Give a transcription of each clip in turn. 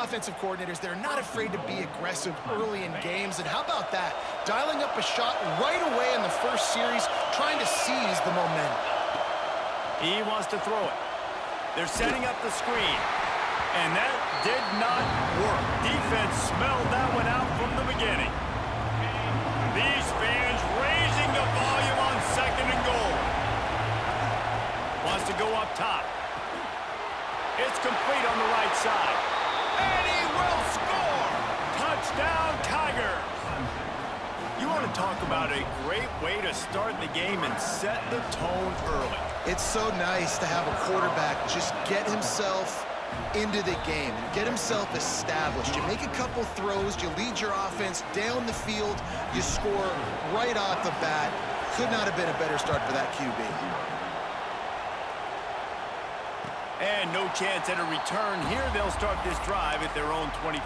offensive coordinators, they're not afraid to be aggressive early in games. And how about that? Dialing up a shot right away in the first series, trying to seize the momentum. He wants to throw it. They're setting up the screen. And that did not work. Defense smelled that one out from the beginning. These fans raising the volume on 2nd and goal. Wants to go up top. It's complete on the right side. And he will score! Touchdown, Tigers! You want to talk about a great way to start the game and set the tone early. It's so nice to have a quarterback just get himself into the game and get himself established. You make a couple throws, you lead your offense down the field, you score right off the bat. Could not have been a better start for that QB. And no chance at a return here. They'll start this drive at their own 25.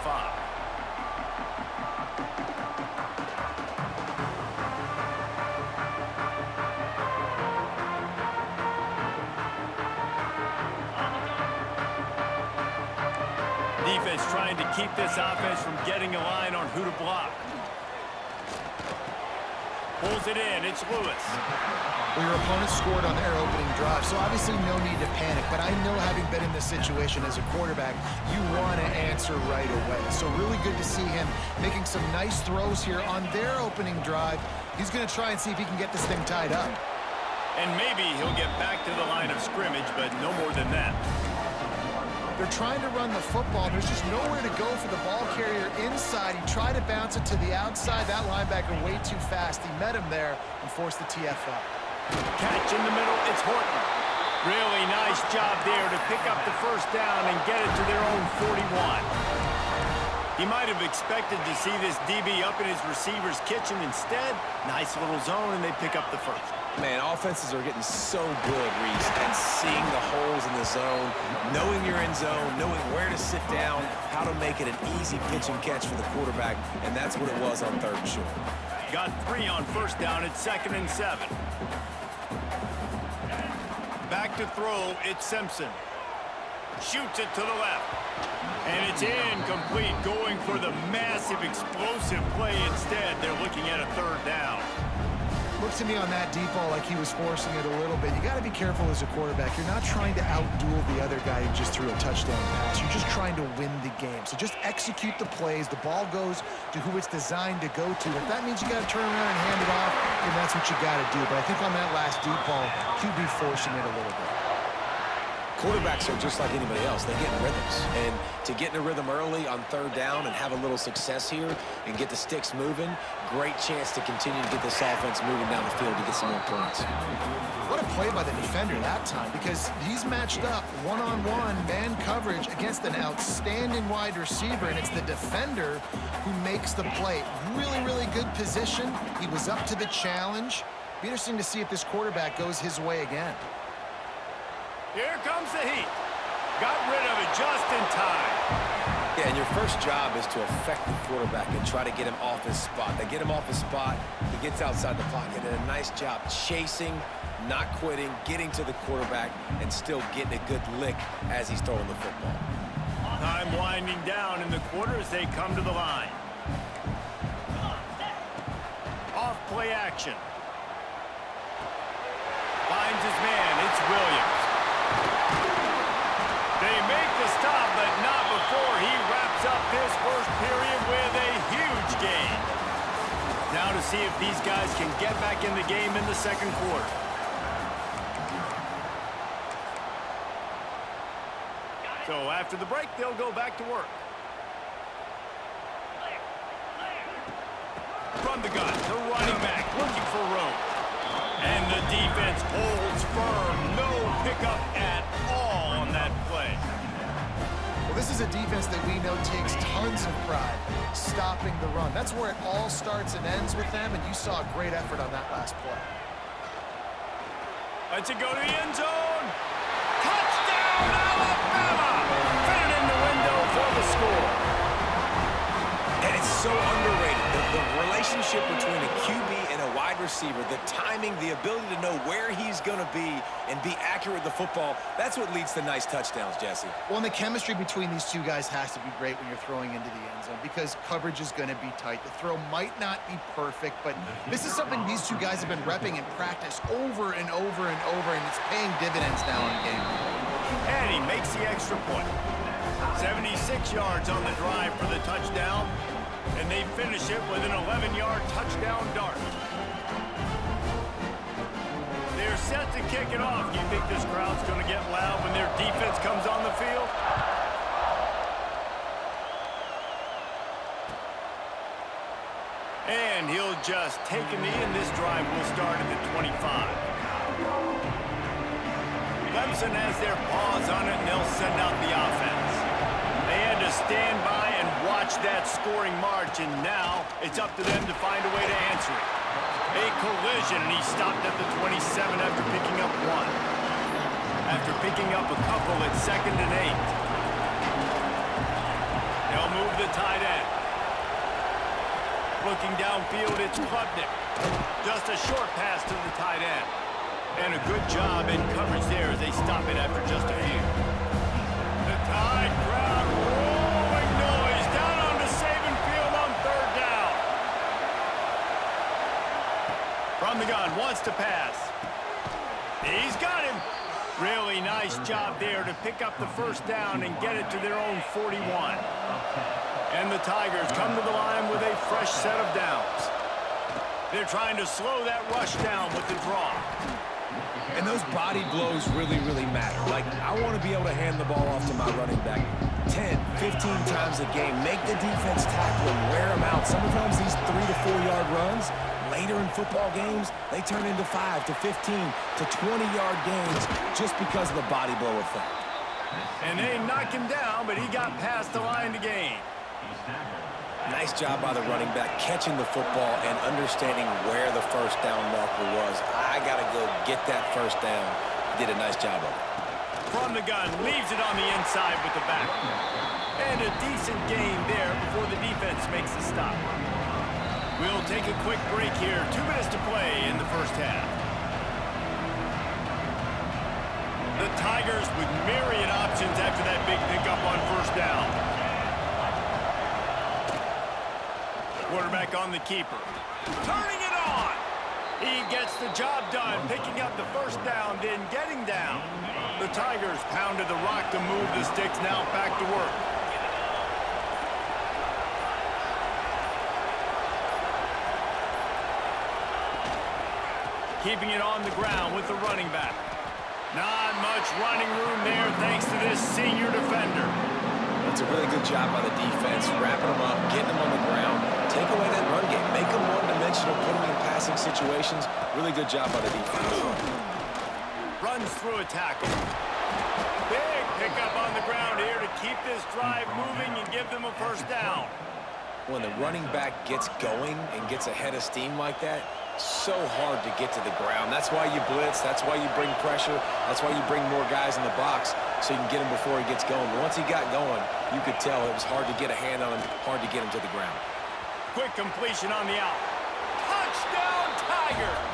Defense trying to keep this offense from getting a line on who to block. Pulls it in. It's Lewis. Well, your opponent scored on their opening drive, so obviously no need to panic. But I know, having been in this situation as a quarterback, you want to answer right away. So really good to see him making some nice throws here on their opening drive. He's going to try and see if he can get this thing tied up. And maybe he'll get back to the line of scrimmage, but no more than that. They're trying to run the football. There's just nowhere to go for the ball carrier inside. He tried to bounce it to the outside. That linebacker way too fast. He met him there and forced the TFL. Catch in the middle. It's Horton. Really nice job there to pick up the first down and get it to their own 41. He might have expected to see this DB up in his receiver's kitchen. Instead, nice little zone, and they pick up the first. Man, offenses are getting so good, Reese, at seeing the holes in the zone, knowing you're in zone, knowing where to sit down, how to make it an easy pitch and catch for the quarterback, and that's what it was on 3rd and short. Got 3 on first down at 2nd and 7. Back to throw, it's Simpson. Shoots it to the left. And it's incomplete, going for the massive explosive play instead. They're looking at a 3rd down. Looks to me on that deep ball like he was forcing it a little bit. You got to be careful as a quarterback. You're not trying to outduel the other guy who just threw a touchdown pass. You're just trying to win the game. So just execute the plays. The ball goes to who it's designed to go to. If that means you got to turn around and hand it off, then that's what you got to do. But I think on that last deep ball, QB forcing it a little bit. Quarterbacks are just like anybody else. They get in rhythms. And to get in a rhythm early on 3rd down and have a little success here and get the sticks moving, great chance to continue to get this offense moving down the field to get some more points. What a play by the defender that time, because he's matched up one-on-one man coverage against an outstanding wide receiver, and it's the defender who makes the play. Really, really good position. He was up to the challenge. Be interesting to see if this quarterback goes his way again. Here comes the heat. Got rid of it just in time. Yeah, and your first job is to affect the quarterback and try to get him off his spot. They get him off his spot, he gets outside the pocket, and a nice job chasing, not quitting, getting to the quarterback, and still getting a good lick as he's throwing the football. Time winding down in the quarter as they come to the line. Off play action. Finds his man, it's Williams. They make the stop, but not before he wraps up this first period with a huge gain. Now to see if these guys can get back in the game in the 2nd quarter. So after the break, they'll go back to work. From the gun, the running back looking for room. And the defense holds firm. No pickup at all on that play. Well, this is a defense that we know takes tons of pride stopping the run. That's where it all starts and ends with them, and you saw a great effort on that last play. Let's it go to the end zone. Touchdown, Alabama! Fit it in the window for the score. And it's so underrated. The relationship between a QB and a wide wide receiver, the timing, the ability to know where he's going to be and be accurate with the football, that's what leads to nice touchdowns, Jesse. Well, and the chemistry between these two guys has to be great when you're throwing into the end zone because coverage is going to be tight. The throw might not be perfect, but this is something these two guys have been repping in practice over and over and over, and it's paying dividends now in game. And he makes the extra point. 76 yards on the drive for the touchdown, and they finish it with an 11-yard touchdown dart. They're set to kick it off. Do you think this crowd's going to get loud when their defense comes on the field? And he'll just take a knee, and this drive will start at the 25. Clemson has their paws on it, and they'll send out the offense. They had to stand by and watch that scoring march, and now it's up to them to find a way to answer it. A collision, and he stopped at the 27 after picking up one. After picking up a couple, it's 2nd and 8. They'll move the tight end. Looking downfield, it's Klubnik. Just a short pass to the tight end. And a good job in coverage there as they stop it after just a few. The Tide crowd rolling noise down on the Saban field on 3rd down. From the gun, wants to pass. He's got him. Really nice job there to pick up the 1st down and get it to their own 41. And the Tigers come to the line with a fresh set of downs. They're trying to slow that rush down with the draw. And those body blows really, really matter. Like, I want to be able to hand the ball off to my running back 10, 15 times a game. Make the defense tackle him, wear him out. Sometimes these 3 to 4 yard runs, later in football games, they turn into 5 to 15 to 20-yard gains just because of the body blow effect. And they knock him down, but he got past the line to gain. Nice job by the running back catching the football and understanding where the 1st down marker was. I got to go get that 1st down. He did a nice job of it. From the gun, leaves it on the inside with the back. And a decent gain there before the defense makes the stop. We'll take a quick break here. 2 minutes to play in the 1st half. The Tigers with myriad options after that big pickup on 1st down. Quarterback on the keeper. Turning it on! He gets the job done, picking up the 1st down, then getting down. The Tigers pounded the rock to move the sticks, now back to work. Keeping it on the ground with the running back. Not much running room there thanks to this senior defender. That's a really good job by the defense, wrapping them up, getting them on the ground. Take away that run game. Make them one-dimensional, put them in passing situations. Really good job by the defense. Runs through a tackle. Big pickup on the ground here to keep this drive moving and give them a 1st down. When the running back gets going and gets ahead of steam like that, so hard to get to the ground. That's why you blitz. That's why you bring pressure. That's why you bring more guys in the box so you can get him before he gets going. But once he got going, you could tell it was hard to get a hand on him, hard to get him to the ground. Quick completion on the out. Touchdown Tigers!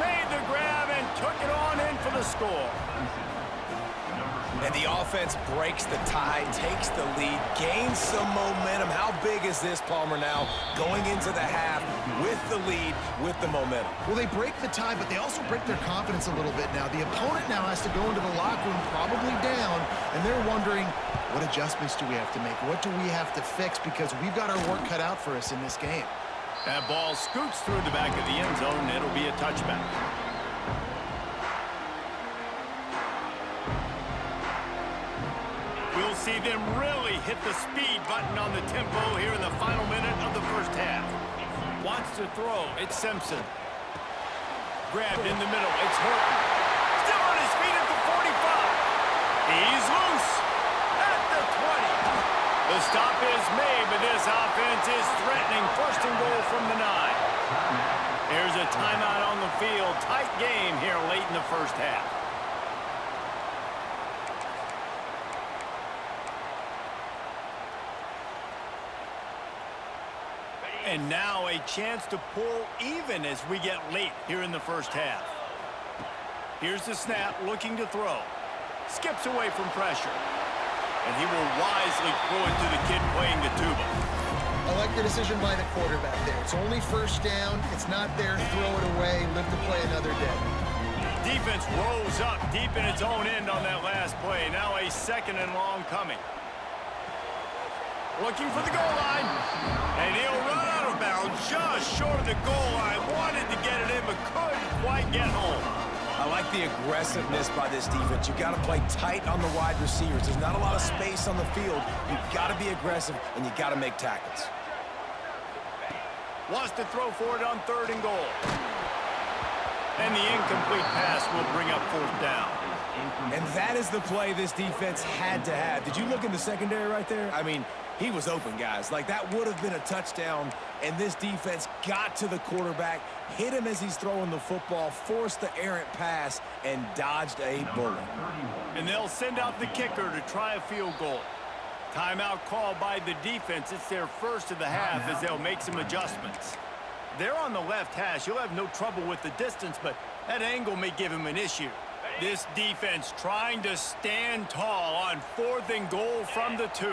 Made the grab and took it on in for the score. And the offense breaks the tie, takes the lead, gains some momentum. How big is this, Palmer, now? Going into the half with the lead, with the momentum. Well, they break the tie, but they also break their confidence a little bit now. The opponent now has to go into the locker room probably down, and they're wondering, what adjustments do we have to make? What do we have to fix? Because we've got our work cut out for us in this game. That ball scoots through the back of the end zone, and it'll be a touchback. We'll see them really hit the speed button on the tempo here in the final minute of the 1st half. Wants to throw. It's Simpson. Grabbed in the middle. It's Horton. Still on his feet at the 45. He's loose at the 20. The stop is made, but this offense is threatening 1st and goal from the 9. Here's a timeout on the field. Tight game here late in the 1st half. And now a chance to pull even as we get late here in the first half. Here's the snap, looking to throw. Skips away from pressure. And he will wisely throw it to the kid playing the tuba. I like the decision by the quarterback there. It's only first down. It's not there. Throw it away. Live to play another day. Defense rolls up deep in its own end on that last play. Now a 2nd and long coming. Looking for the goal line. And he'll run out of bounds just short of the goal line. Wanted to get it in, but couldn't quite get home. I like the aggressiveness by this defense. You've got to play tight on the wide receivers. There's not a lot of space on the field. You've got to be aggressive, and you've got to make tackles. Wants to throw for it on 3rd and goal. And the incomplete pass will bring up 4th down. And that is the play this defense had to have. Did you look in the secondary right there? I mean, he was open, guys. Like, that would have been a touchdown, and this defense got to the quarterback, hit him as he's throwing the football, forced the errant pass, and dodged a bullet. And they'll send out the kicker to try a field goal. Timeout called by the defense. It's their first of the half as they'll make some adjustments. They're on the left hash. He'll have no trouble with the distance, but that angle may give him an issue. This defense trying to stand tall on 4th and goal from the 2.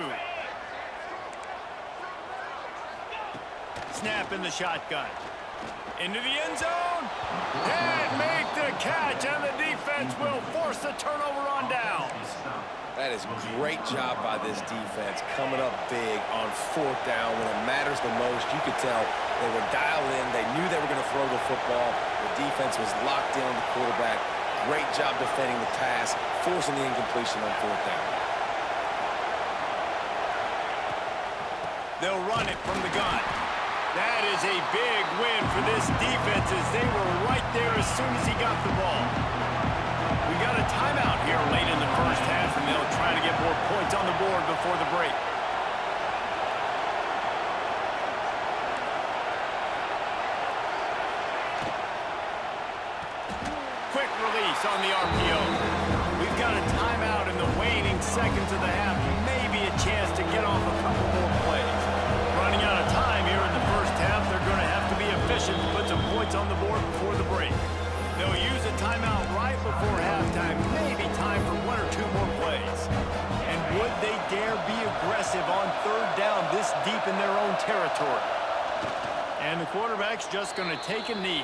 Snap in the shotgun. Into the end zone. And make the catch, and the defense will force the turnover on downs. That is a great job by this defense, coming up big on 4th down when it matters the most. You could tell they were dialed in. They knew they were going to throw the football. The defense was locked in on the quarterback. Great job defending the pass, forcing the incompletion on 4th down. They'll run it from the gun. That is a big win for this defense as they were right there as soon as he got the ball. We got a timeout here late in the first half, and they'll try to get more points on the board before the break. Quick release on the RPO. We've got a timeout in the waning seconds of the half. Maybe a chance to get off a couple more plays. Running out of time here in the first half. They're going to have to be efficient to put some points on the board before the break. They'll use a timeout right before halftime. Maybe time for 1 or 2 more plays. And would they dare be aggressive on 3rd down this deep in their own territory? And the quarterback's just going to take a knee.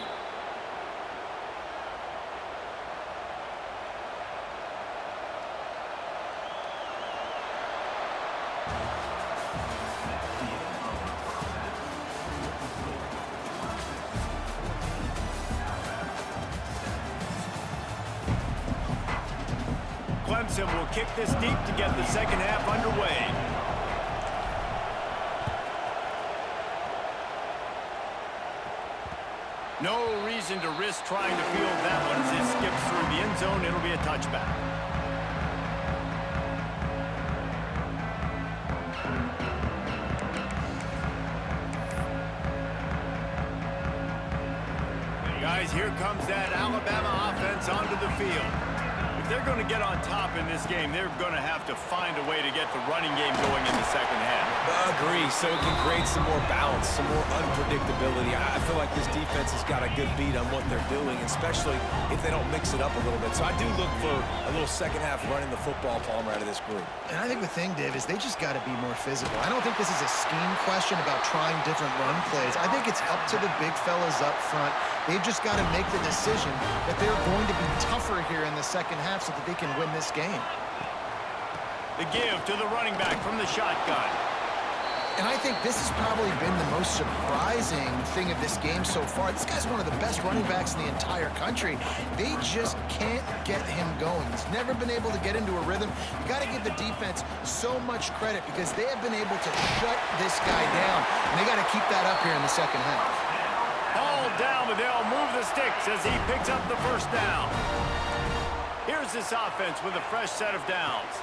Clemson will kick this deep to get the second half underway. No reason to risk trying to field that one as it skips through the end zone. It'll be a touchback. Guys, here comes that Alabama offense onto the field. If they're going to get on top in this game, they're going to have to find a way to get the running game going in the second half. Agree, so it can create some more balance, some more unpredictability. I feel like this defense has got a good beat on what they're doing, especially if they don't mix it up a little bit. So I do look for a little second half running the football, Palmer, out of this group. And I think the thing, Dave, is they just got to be more physical. I don't think this is a scheme question about trying different run plays. I think it's up to the big fellas up front. They've just got to make the decision that they're going to be tougher here in the second half so that they can win this game. The give to the running back from the shotgun. And I think this has probably been the most surprising thing of this game so far. This guy's one of the best running backs in the entire country. They just can't get him going. He's never been able to get into a rhythm. You got to give the defense so much credit because they have been able to shut this guy down. And they got to keep that up here in the second half. All down, but they'll move the sticks as he picks up the first down. Here's this offense with a fresh set of downs.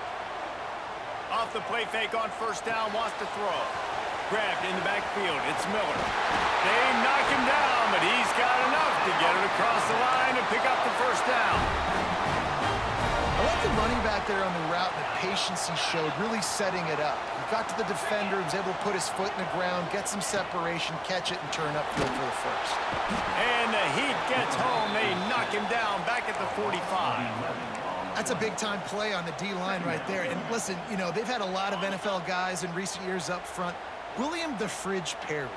Off the play fake on first down, wants to throw. Grabbed in the backfield, it's Miller. They knock him down, but he's got enough to get it across the line and pick up the first down. like the running back there on the route and the patience he showed, really setting it up. He got to the defender, was able to put his foot in the ground, get some separation, catch it, and turn upfield for the first. And the Heat gets home. They knock him down back at the 45. That's a big-time play on the D-line right there. And listen, you know, they've had a lot of NFL guys in recent years up front. William the Fridge Perry,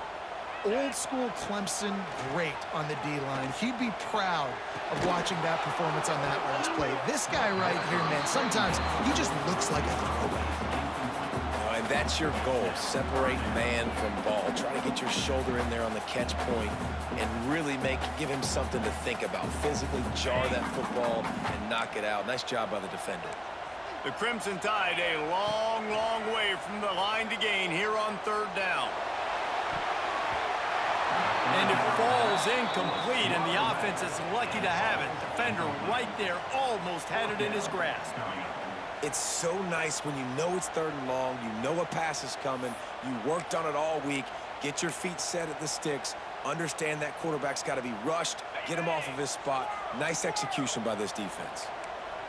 old-school Clemson, great on the D-line. He'd be proud of watching that performance on that last play. This guy right here, man, sometimes he just looks like a throwback. And that's your goal. Separate man from ball. Try to get your shoulder in there on the catch point and really give him something to think about. Physically jar that football and knock it out. Nice job by the defender. The Crimson Tide a long, long way from the line to gain here on third down. And it falls incomplete, and the offense is lucky to have it. Defender right there almost had it in his grasp. It's so nice when you know it's third and long, you know a pass is coming, you worked on it all week, get your feet set at the sticks, understand that quarterback's got to be rushed, get him off of his spot. Nice execution by this defense.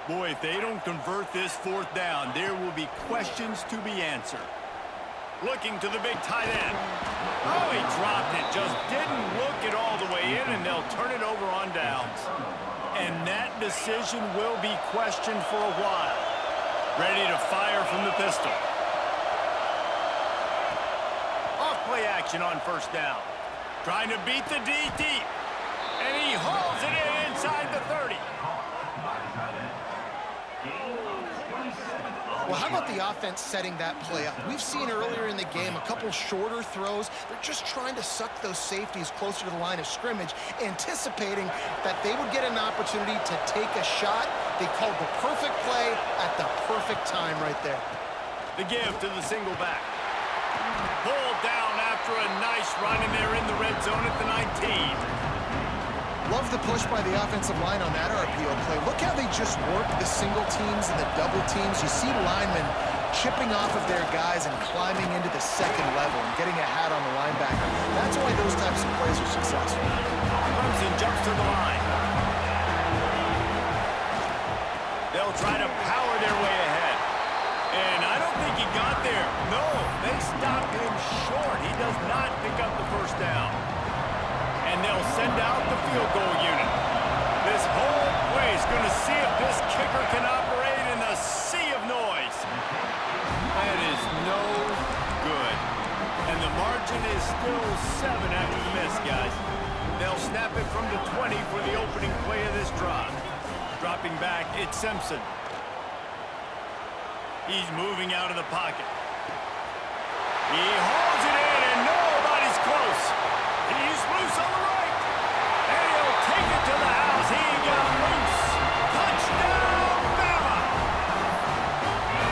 Boy, if they don't convert this fourth down, there will be questions to be answered. Looking to the big tight end. Oh, he dropped it. Just didn't look it all the way in, and they'll turn it over on downs. And that decision will be questioned for a while. Ready to fire from the pistol. Off play action on first down. Trying to beat the D deep. And he hauls it in inside the 30. Well, how about the offense setting that play up? We've seen earlier in the game a couple shorter throws. They're just trying to suck those safeties closer to the line of scrimmage, anticipating that they would get an opportunity to take a shot. They called the perfect play at the perfect time right there. The give to the single back. Pulled down after a nice run, and they're in the red zone at the 19. Love the push by the offensive line on that RPO play. Look how they just work the single teams and the double teams. You see linemen chipping off of their guys and climbing into the second level and getting a hat on the linebacker. That's why those types of plays are successful. Clemson jumps to the line. They'll try to power their way ahead. And I don't think he got there. No, they stopped him short. He does not pick up the first down. And they'll send out the field goal unit. This whole play is going to see if this kicker can operate in the sea of noise. That is no good. And the margin is still 7 after the miss, guys. They'll snap it from the 20 for the opening play of this drive. Dropping back, it's Simpson. He's moving out of the pocket. He hauls it in, and nobody's close. He's loose on the right. And he'll take it to the house. He got loose. Touchdown, Bama!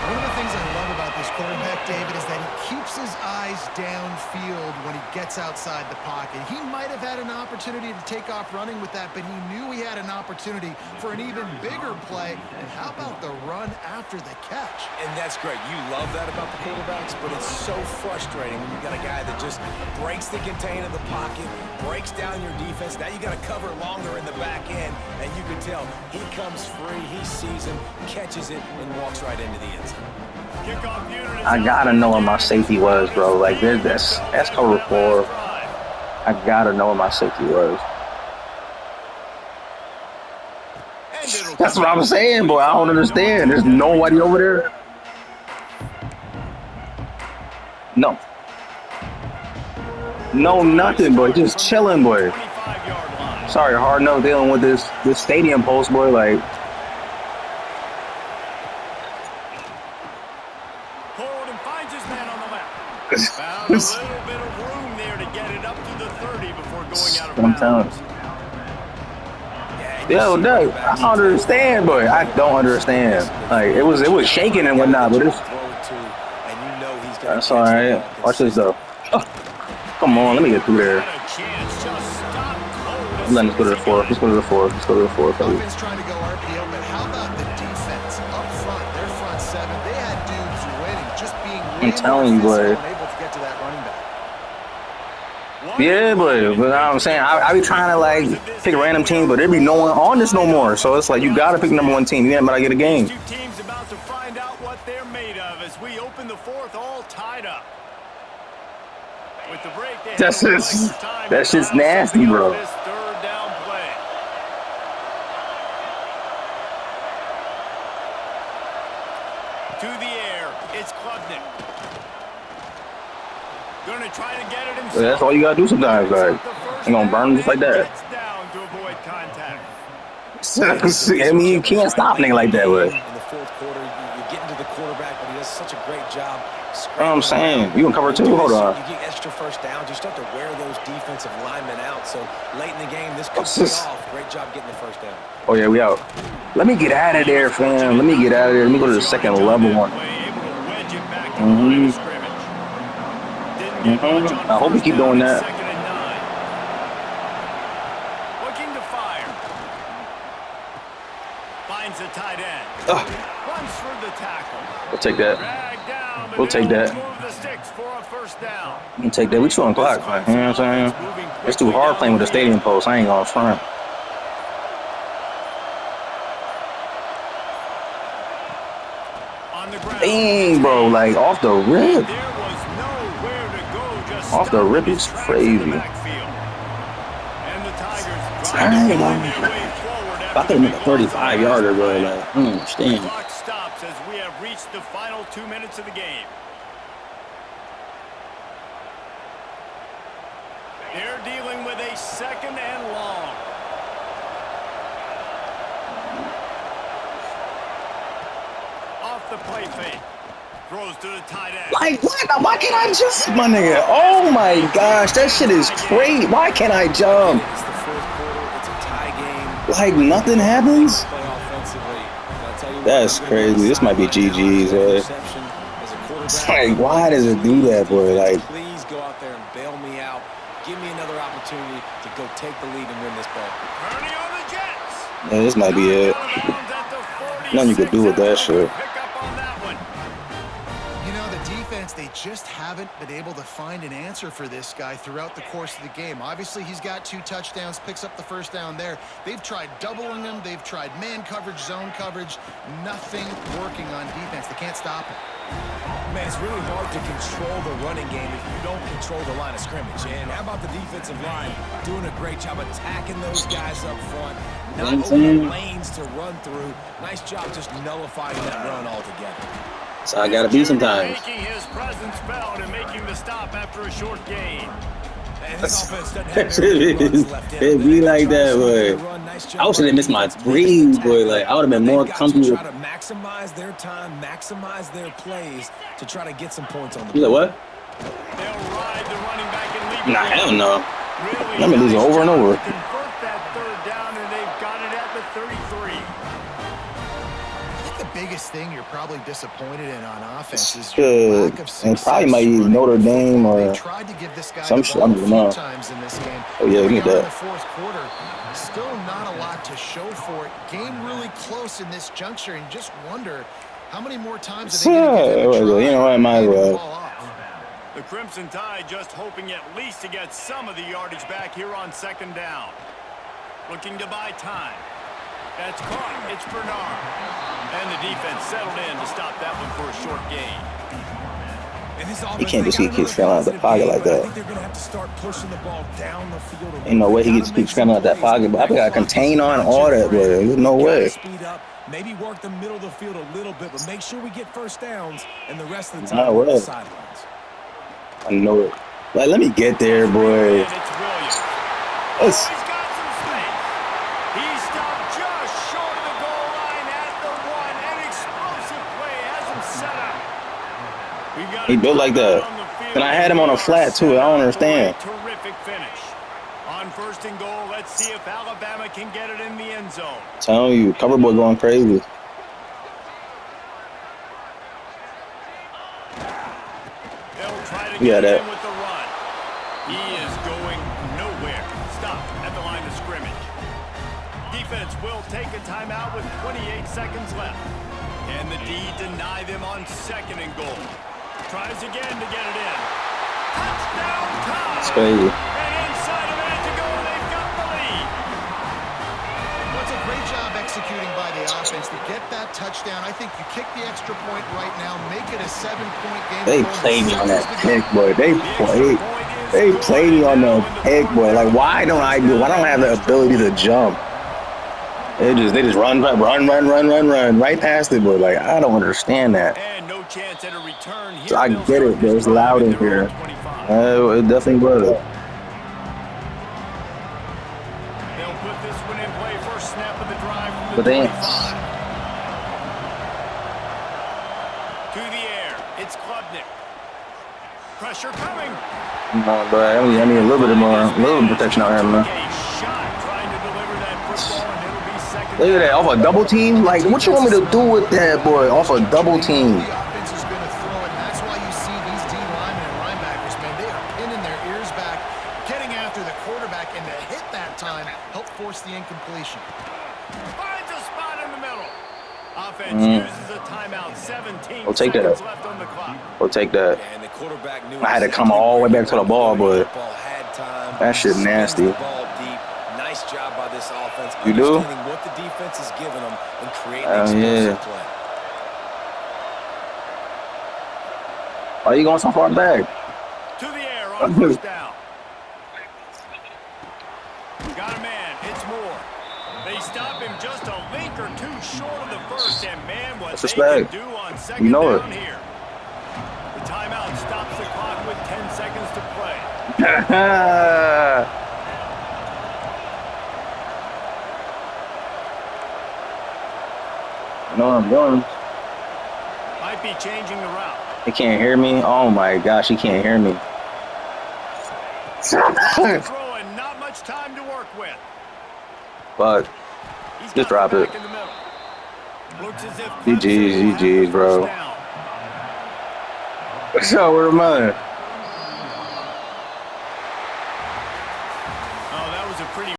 One of the things I love about this quarterback, David, is that he keeps his eyes downfield when he gets outside the pocket. He might have had an opportunity to take off running with that, but he knew he had an opportunity for an even bigger play. And how about the run after the catch? And that's great. You love that about the quarterbacks, but it's so frustrating when you got a guy that just breaks the contain of the pocket, breaks down your defense. Now you got to cover longer in the back end, and you can tell he comes free, he sees him, catches it, and walks right into the end zone. I gotta know where my safety was, bro. Like, that's cover 4. I gotta know where my safety was. That's what I'm saying, boy. I don't understand. There's nobody over there. No. No, nothing, boy. Just chilling, boy. Sorry, hard enough dealing with this stadium post, boy. Like, Found a little bit of room there to get it up to the 30 before going out of what I'm telling you. Yo, Doug, I don't understand, boy. I don't understand. Like, it was shaking and whatnot, but it's. That's all right. Watch this though. Oh, come on, let me get through there. I'm letting us go to the 4. Let's go to the 4. Let's go to the 4. Offense trying to go RPO, but how about the defense up front? Their front 7. They had dudes winning, just being. I'm telling you, boy. Yeah, but I'm saying I be trying to like pick random teams, but there be no one on this no more. So it's like you gotta pick number one team. You ain't about to get a game. These two teams about to find out what they're made of as we open the fourth, all tied up. With the break, they That's just nasty, bro. This third down play. To the air, it's Klubnik. Gonna try to get it himself. But that's all you gotta do sometimes, like you gonna burn just like that. Down to avoid contact. I mean, you can't stop nigga like that, but. In the fourth quarter, you're getting to the quarterback, but he does such a great job. You know what I'm saying? You can cover two? Hold on. You get extra first downs. You start to wear those defensive linemen out. So late in the game, this could pay off. Great job getting the first down. Oh, yeah, we out. Let me get out of there, fam. Let me get out of there. Let me go to the second level one. I hope we keep doing that. Looking to fire. Finds the tight end. Runs through the tackle. We'll take that. We'll take that. We'll take that. We two on clock, man. You know what I'm saying? It's too hard playing with the stadium post. I ain't gonna front. Dang, bro. Like, off the rip. Off the rip is crazy. Dang, I could make a 35-yarder, bro. Like, I don't understand. The clock stops as we have reached the final 2 minutes of the game. They're dealing with a second and long. Off the play fake. Throws to the tight end. Like, what? Why can't I just, my nigga? Oh, my gosh. That shit is crazy. Why can't I jump? It's the fourth quarter. It's a tie game. Like, nothing happens? Play offensively. I'll tell you That's crazy. This might be GG's, Like, why does it do that, boy? Like, please go out there and bail me out. Give me another opportunity to go take the lead and win this ball. Ernie on the Jets. yeah, this might be it. Nothing you could do with that shit. Pick up on that one. You know, the defense, they just haven't been able to find an answer for this guy throughout the course of the game. Obviously, he's got 2 touchdowns, picks up the first down there. They've tried doubling him. They've tried man coverage, zone coverage. Nothing working on defense. They can't stop him. Man, it's really hard to control the running game if you don't control the line of scrimmage. And how about the defensive line doing a great job attacking those guys up front, not open lanes to run through. Nice job just nullifying that run altogether. So I gotta be sometimes. Making his presence felt and making the stop after a short gain. It be like that, boy. I should have missed my breeze, boy. Like, I would have been more comfortable. Try to maximize their time, maximize their plays to try to get some points on the You like what? They'll ride the running back and leave. Nah, hell no. Really Let me lose it over and over. Convert that third down, and they've got it at the 33. I think the biggest thing you're probably disappointed in on offense is your lack of success. And probably might use Notre Dame or they tried to give this guy some the shit. ball I'm a few not. times in this game. Oh, yeah, we need In the that. fourth quarter, still not a lot to show for it. Game really close in this juncture, and just wonder how many more times are they going to give him a try? You know what, I might as to hand the well. ball off. The Crimson Tide just hoping at least to get some of the yardage back here on second down. Looking to buy time. That's caught. It's Bernard. And the defense settled in to stop that one for a short gain. You can't just keep scrambling out the pocket like that. I think they're going to have to start pushing the ball down the field. Ain't no way he gets to keep scrambling out that pocket. But I got to contain on all that, boy. There's no way. Speed up, maybe work the middle of the field a little bit, but make sure we get first downs and the rest of the time No on the way. sidelines. I know it. Like, let me get there, boy. And it's Williams. Let's. He's got some space. He stopped just short of the goal line at the 1. An explosive play has him set up. We've got He built like that. on the field. And I had him on a flat, too. I don't understand. Terrific finish. On first and goal, let's see if Alabama can get it in the end zone. Telling you, cover boy going crazy. They'll try to Yeah, get that. him with the run. He is going nowhere. Stop at the line of scrimmage. Defense will take a timeout with 28 seconds left. Can the D deny them on second and goal? Tries again to get it in. Touchdown time. It's crazy. executing by the offense to get that touchdown. I think you kick the extra point right now, make it a 7-point game. They played me on that pick, boy. They played me on the pick, boy. Like, why don't I have the ability to jump? They just run right past it, boy. Like, I don't understand that. And no chance at a return here. So I get it, but it's loud in here. It definitely was. They'll put this one in play. First snap of the drive from the But they 25. To the air. It's Klubnik. Pressure coming. But I need a little bit more protection out here, man. Look at that, off a double team? Like, what you want me to do with that, boy? Off a double team. The offense is going to throw it, and that's why you see these D linemen and linebackers, man, they are pinning their ears back, getting after the quarterback, and to hit that time, help force the incompletion. Finds a spot in the middle. Offense uses a timeout. 17 We'll take that seconds up. left on the clock. We'll take that. And the quarterback knew I had to come all the way back to the ball, but that shit nasty. Nice job by this offense. You do? Understanding what the defense is giving them and creating explosive play. Why are you going so far back? To the air on first down. Got a man. It's Moore. They stop him just a link or two short of the first, and man, what That's they respect. can do on second down here. The timeout stops the clock with 10 seconds to play. I know what I'm doing. Might be changing the route. He can't hear me. Oh my gosh, he can't hear me. Throw and not much time to work with. But He's just got drop it. back in the middle. Looks as if GG's, bro. down. So where am I?